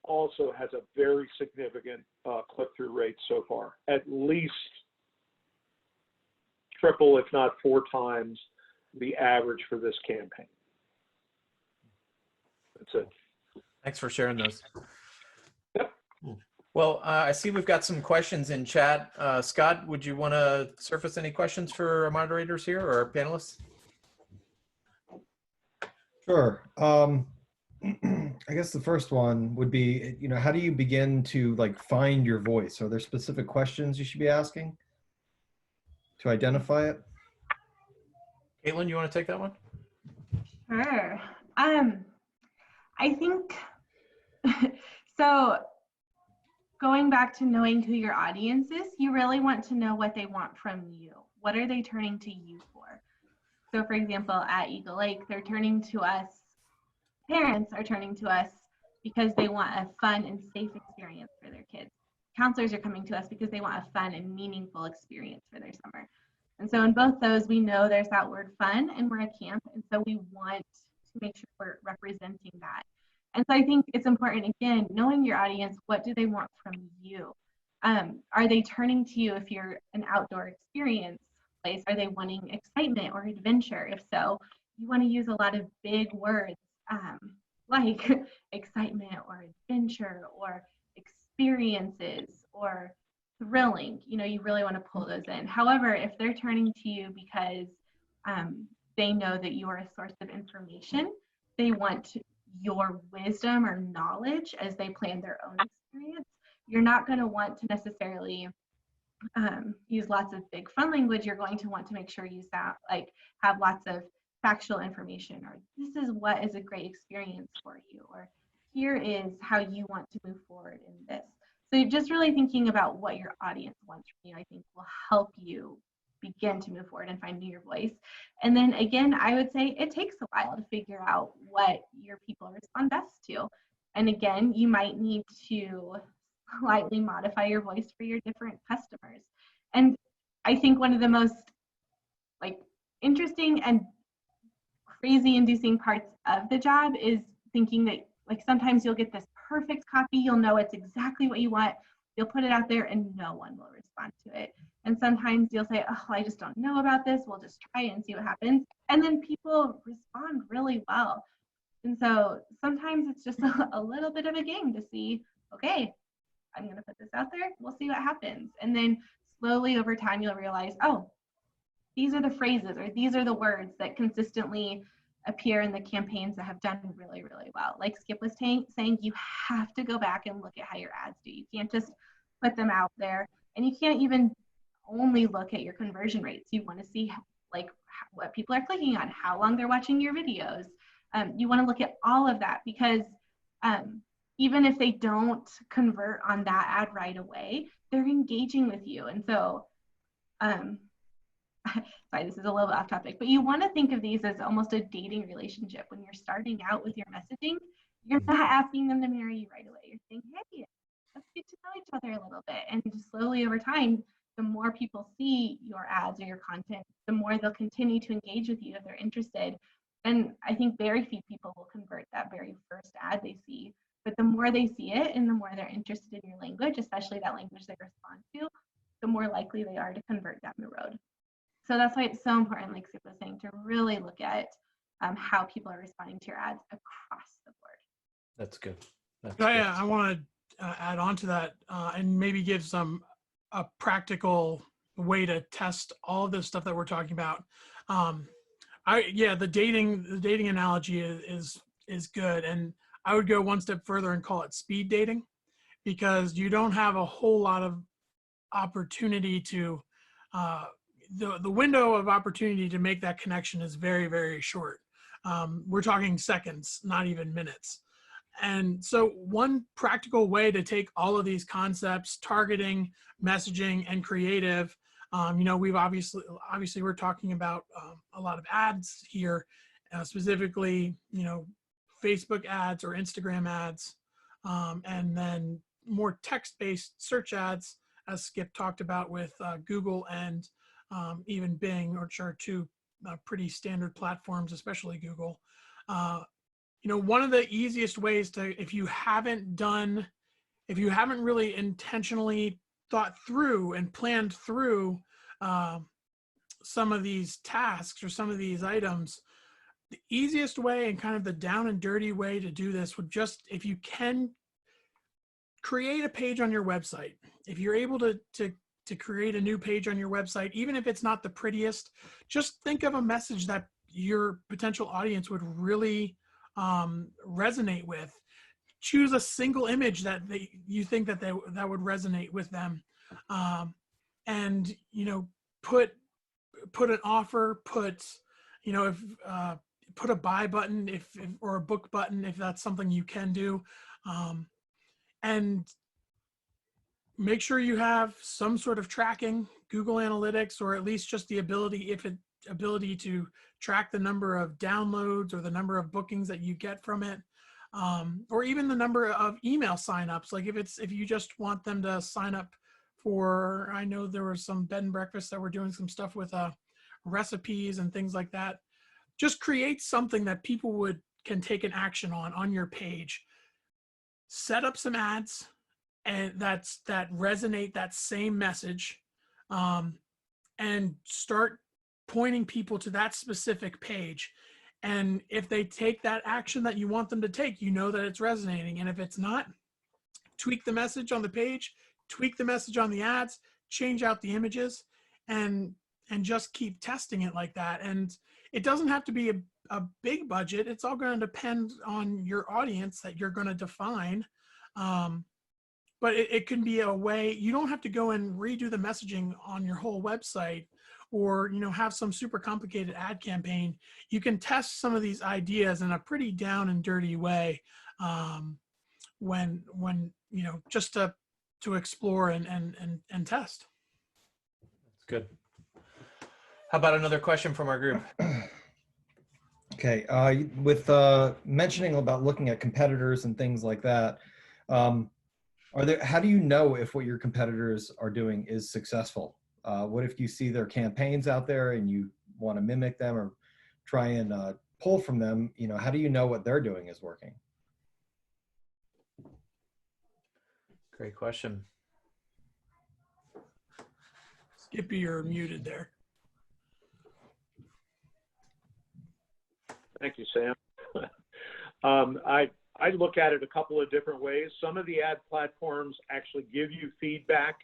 also has a very significant click-through rate so far, at least triple, if not 4 times the average for this campaign. That's it. Thanks for sharing those. Yep. Well, I see we've got some questions in chat. Scott, would you want to surface any questions for our moderators here or our panelists? Sure. I guess the first one would be, how do you begin to find your voice? Are there specific questions you should be asking to identify it? Caitlin, you want to take that one? Sure. I think, so going back to knowing who your audience is, you really want to know what they want from you. What are they turning to you for? So for example, at Eagle Lake, they're turning to us, parents are turning to us because they want a fun and safe experience for their kids. Counselors are coming to us because they want a fun and meaningful experience for their summer. And so in both those, we know there's that word fun, and we're a camp, and so we want to make sure we're representing that. And so I think it's important, again, knowing your audience, what do they want from you? Are they turning to you if you're an outdoor experience place? Are they wanting excitement or adventure? If so, you want to use a lot of big words like excitement or adventure or experiences or thrilling. You really want to pull those in. However, if they're turning to you because they know that you are a source of information, they want your wisdom or knowledge as they plan their own experience, you're not going to want to necessarily use lots of big fun language. You're going to want to make sure you have lots of factual information, or this is what is a great experience for you, or here is how you want to move forward in this. So just really thinking about what your audience wants from you, I think will help you begin to move forward and finding your voice. And then again, I would say it takes a while to figure out what your people respond best to. And again, you might need to slightly modify your voice for your different customers. And I think one of the most interesting and crazy inducing parts of the job is thinking that sometimes you'll get this perfect copy, you'll know it's exactly what you want, you'll put it out there and no one will respond to it. And sometimes you'll say, oh, I just don't know about this, we'll just try and see what happens. And then people respond really well. And so sometimes it's just a little bit of a game to see, okay, I'm going to put this out there, we'll see what happens. And then slowly over time, you'll realize, oh, these are the phrases or these are the words that consistently appear in the campaigns that have done really, really well. Like Skip was saying, you have to go back and look at how your ads do. You can't just put them out there, and you can't even only look at your conversion rates. You want to see what people are clicking on, how long they're watching your videos. You want to look at all of that, because even if they don't convert on that ad right away, they're engaging with you. And so sorry, this is a little bit off topic, but you want to think of these as almost a dating relationship. When you're starting out with your messaging, you're not asking them to marry you right away. You're saying, hey, let's get to know each other a little bit. And just slowly over time, the more people see your ads or your content, the more they'll continue to engage with you if they're interested. And I think very few people will convert that very first ad they see. But the more they see it and the more they're interested in your language, especially that language they respond to, the more likely they are to convert down the road. So that's why it's so important, like Skip was saying, to really look at how people are responding to your ads across the board. That's good. Yeah, I want to add on to that and maybe give a practical way to test all this stuff that we're talking about. The dating analogy is good, and I would go one step further and call it speed dating, because you don't have a whole lot of opportunity to the window of opportunity to make that connection is very, very short. We're talking seconds, not even minutes. And so one practical way to take all of these concepts, targeting, messaging, and creative, we've obviously we're talking about a lot of ads here, specifically, Facebook ads or Instagram ads, and then more text-based search ads, as Skip talked about with Google and even Bing, which are two pretty standard platforms, especially Google. one of the easiest ways to, if you haven't really intentionally thought through and planned through some of these tasks or some of these items, the easiest way and kind of the down and dirty way to do this would just, if you can, create a page on your website. If you're able to create a new page on your website, even if it's not the prettiest, just think of a message that your potential audience would really resonate with. Choose a single image that you think that would resonate with them, and put an offer, put a buy button or a book button if that's something you can do, and make sure you have some sort of tracking, Google Analytics, or at least just the ability to track the number of downloads or the number of bookings that you get from it, or even the number of email signups. Like if you just want them to sign up for, I know there were some bed and breakfasts that were doing some stuff with recipes and things like that. Just create something that people can take an action on your page. Set up some ads and that resonate that same message, and start pointing people to that specific page. And if they take that action that you want them to take, that it's resonating. And if it's not, tweak the message on the page, tweak the message on the ads, change out the images, and just keep testing it like that. And it doesn't have to be a big budget. It's all going to depend on your audience that you're going to define. But it can be a way. You don't have to go and redo the messaging on your whole website, or have some super complicated ad campaign. You can test some of these ideas in a pretty down and dirty way, when just to explore and test. That's good. How about another question from our group? Okay, with mentioning about looking at competitors and things like that, how do you know if what your competitors are doing is successful? What if you see their campaigns out there and you want to mimic them or try and pull from them? How do you know what they're doing is working? Great question. Skippy, you're muted there. Thank you, Sam. I look at it a couple of different ways. Some of the ad platforms actually give you feedback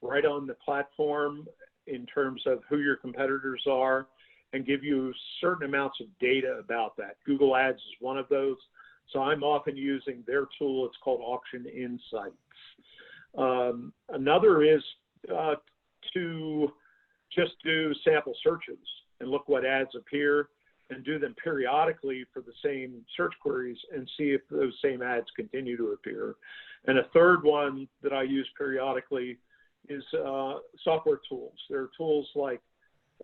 right on the platform in terms of who your competitors are and give you certain amounts of data about that. Google Ads is one of those. So I'm often using their tool. It's called Auction Insights. Another is to just do sample searches and look what ads appear and do them periodically for the same search queries and see if those same ads continue to appear. And a third one that I use periodically is software tools. There are tools like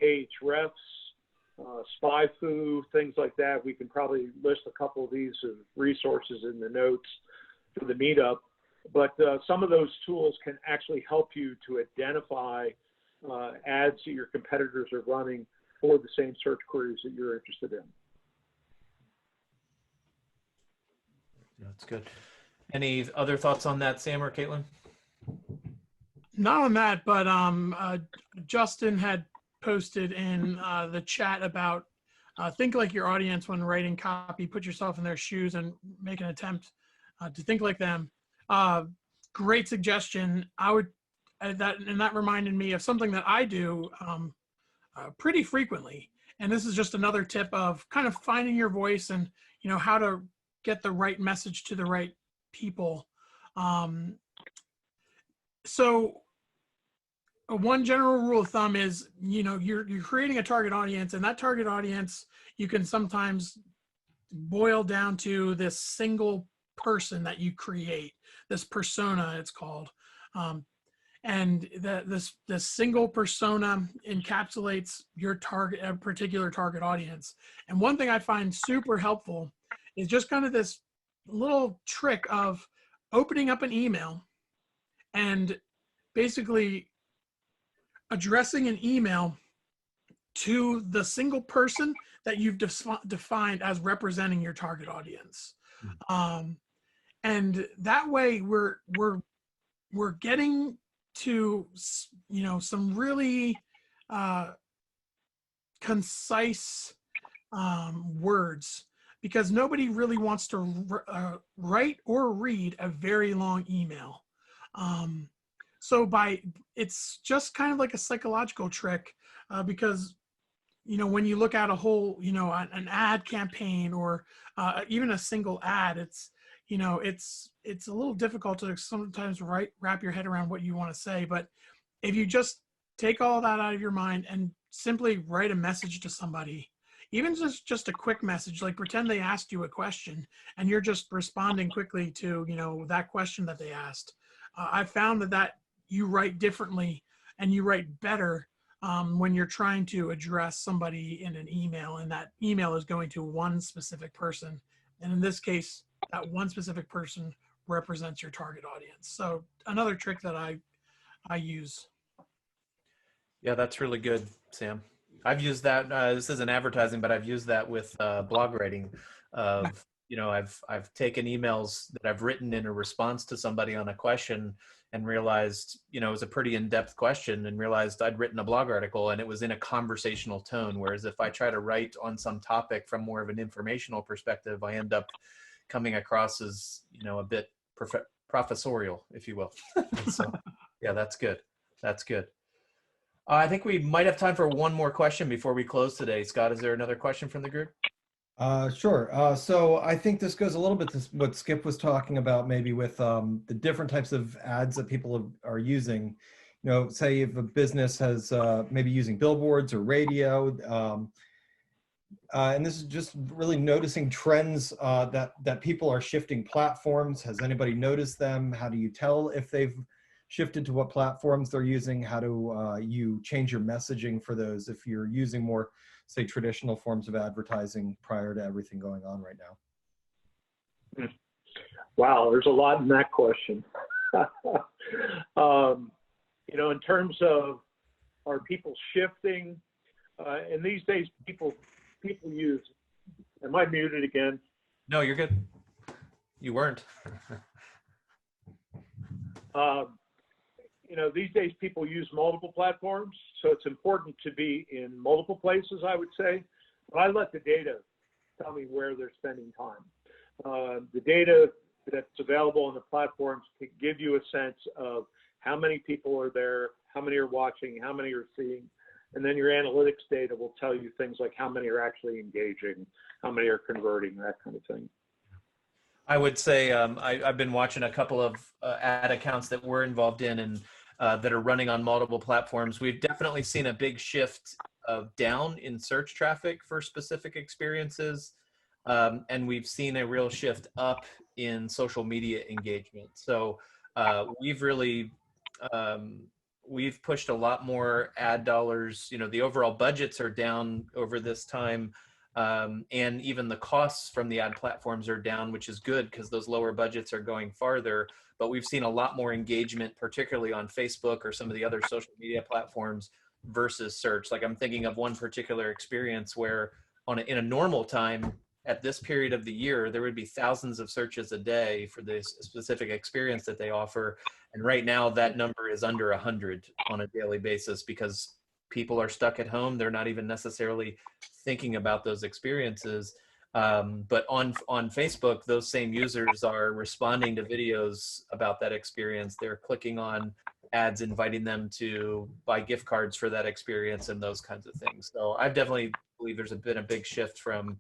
Ahrefs, SpyFu, things like that. We can probably list a couple of these resources in the notes for the meetup. But some of those tools can actually help you to identify ads that your competitors are running for the same search queries that you're interested in. That's good. Any other thoughts on that, Sam or Caitlin? Not on that, but Justin had posted in the chat about think like your audience when writing copy, put yourself in their shoes and make an attempt to think like them. Great suggestion. That reminded me of something that I do pretty frequently. And this is just another tip of kind of finding your voice and, how to get the right message to the right people. So one general rule of thumb is, you're creating a target audience, and that target audience, you can sometimes boil down to this single person that you create, this persona it's called. And this single persona encapsulates your target, a particular target audience. And one thing I find super helpful is just kind of this little trick of opening up an email and basically addressing an email to the single person that you've defined as representing your target audience. And that way we're getting to, you know, some really concise words, because nobody really wants to write or read a very long email. So it's just kind of like a psychological trick, because, you know, when you look at a whole, you know, an ad campaign or even a single ad, it's, you know, it's a little difficult to sometimes wrap your head around what you want to say. But if you just take all that out of your mind and simply write a message to somebody, even just a quick message, like pretend they asked you a question and you're just responding quickly to, you know, that question that they asked. I found that you write differently and you write better when you're trying to address somebody in an email, and that email is going to one specific person. And in this case, that one specific person represents your target audience. So another trick that I use. Yeah, that's really good, Sam. I've used that. This isn't advertising, but I've used that with blog writing. Of, you know, I've taken emails that I've written in a response to somebody on a question and realized, you know, it was a pretty in-depth question, and realized I'd written a blog article and it was in a conversational tone. Whereas if I try to write on some topic from more of an informational perspective, I end up coming across as, you know, a bit professorial, if you will. So yeah, that's good. That's good. I think we might have time for one more question before we close today. Scott, is there another question from the group? Sure. So I think this goes a little bit to what Skip was talking about, maybe with the different types of ads that people are using. You know, say if a business has maybe using billboards or radio, and this is just really noticing trends that people are shifting platforms. Has anybody noticed them? How do you tell if they've shifted to what platforms they're using? How do you change your messaging for those if you're using more, say, traditional forms of advertising prior to everything going on right now? Wow, there's a lot in that question. You know, in terms of, are people shifting? And these days, people use, am I muted again? No, you're good. You weren't. You know, these days people use multiple platforms, so it's important to be in multiple places, I would say. But I let the data tell me where they're spending time. The data that's available on the platforms can give you a sense of how many people are there, how many are watching, how many are seeing. And then your analytics data will tell you things like how many are actually engaging, how many are converting, that kind of thing. I would say I've been watching a couple of ad accounts that we're involved in, and that are running on multiple platforms. We've definitely seen a big shift down in search traffic for specific experiences. And we've seen a real shift up in social media engagement. So we've really, we've pushed a lot more ad dollars. You know, the overall budgets are down over this time. And even the costs from the ad platforms are down, which is good because those lower budgets are going farther. But we've seen a lot more engagement, particularly on Facebook or some of the other social media platforms versus search. Like I'm thinking of one particular experience where in a normal time at this period of the year, there would be thousands of searches a day for this specific experience that they offer. And right now that number is under 100 on a daily basis because people are stuck at home. They're not even necessarily thinking about those experiences. But on Facebook, those same users are responding to videos about that experience. They're clicking on ads, inviting them to buy gift cards for that experience and those kinds of things. So I definitely believe there's been a big shift from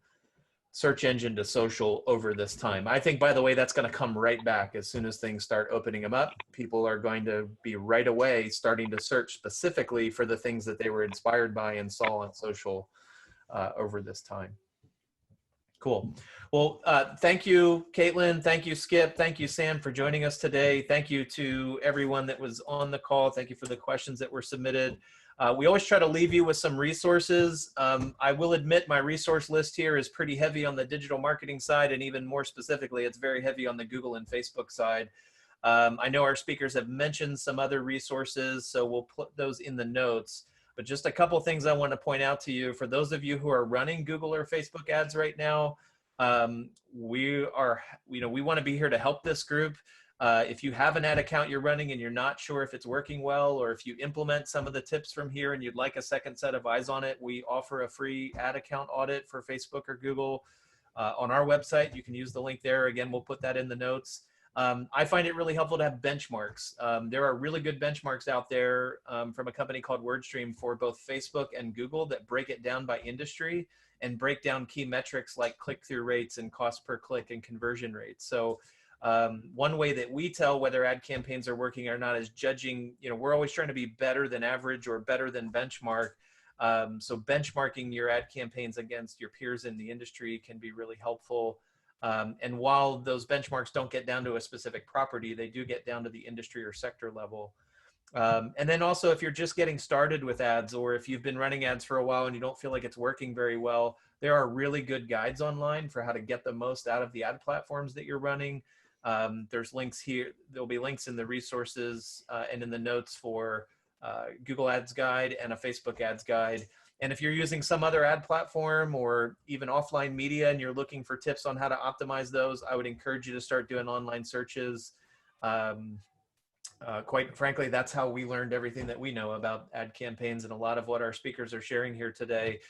search engine to social over this time. I think, by the way, that's going to come right back as soon as things start opening them up. People are going to be right away starting to search specifically for the things that they were inspired by and saw on social over this time. Cool. Well, thank you, Caitlin. Thank you, Skip. Thank you, Sam, for joining us today. Thank you to everyone that was on the call. Thank you for the questions that were submitted. We always try to leave you with some resources. I will admit my resource list here is pretty heavy on the digital marketing side, and even more specifically, it's very heavy on the Google and Facebook side. I know our speakers have mentioned some other resources, so we'll put those in the notes. But just a couple things I want to point out to you. For those of you who are running Google or Facebook ads right now, we want to be here to help this group. If you have an ad account you're running and you're not sure if it's working well, or if you implement some of the tips from here and you'd like a second set of eyes on it, we offer a free ad account audit for Facebook or Google on our website. You can use the link there. Again, we'll put that in the notes. I find it really helpful to have benchmarks. There are really good benchmarks out there from a company called WordStream for both Facebook and Google that break it down by industry and break down key metrics like click-through rates and cost per click and conversion rates. So one way that we tell whether ad campaigns are working or not is judging, we're always trying to be better than average or better than benchmark. So benchmarking your ad campaigns against your peers in the industry can be really helpful. And while those benchmarks don't get down to a specific property, they do get down to the industry or sector level. And then also, if you're just getting started with ads, or if you've been running ads for a while and you don't feel like it's working very well, there are really good guides online for how to get the most out of the ad platforms that you're running. There's links here. There'll be links in the resources and in the notes for Google Ads Guide and a Facebook Ads Guide. And if you're using some other ad platform or even offline media and you're looking for tips on how to optimize those, I would encourage you to start doing online searches. Quite frankly, that's how we learned everything that we know about ad campaigns, and a lot of what our speakers are sharing here today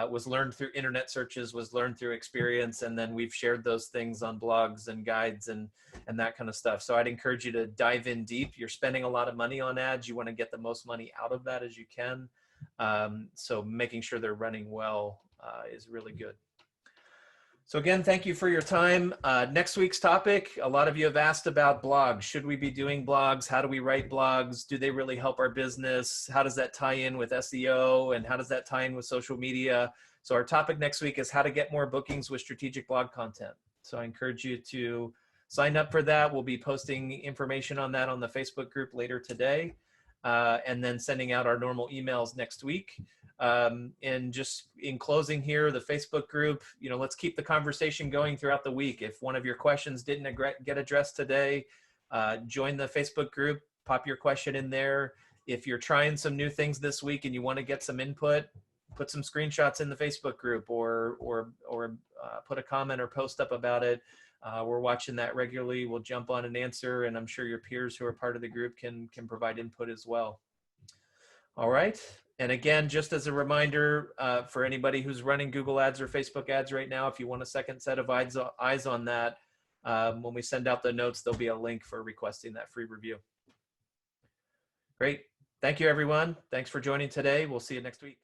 was learned through internet searches, was learned through experience, and then we've shared those things on blogs and guides and that kind of stuff. So I'd encourage you to dive in deep. You're spending a lot of money on ads. You want to get the most money out of that as you can. So making sure they're running well is really good. So again, thank you for your time. Next week's topic, a lot of you have asked about blogs. Should we be doing blogs? How do we write blogs? Do they really help our business? How does that tie in with SEO? And how does that tie in with social media? So our topic next week is how to get more bookings with strategic blog content. So I encourage you to sign up for that. We'll be posting information on that on the Facebook group later today, and then sending out our normal emails next week. And just in closing here, the Facebook group, let's keep the conversation going throughout the week. If one of your questions didn't get addressed today, join the Facebook group, pop your question in there. If you're trying some new things this week and you want to get some input, put some screenshots in the Facebook group or put a comment or post up about it. We're watching that regularly. We'll jump on and answer, and I'm sure your peers who are part of the group can provide input as well. All right. And again, just as a reminder, for anybody who's running Google Ads or Facebook ads right now, if you want a second set of eyes on that, when we send out the notes, there'll be a link for requesting that free review. Great. Thank you, everyone. Thanks for joining today. We'll see you next week.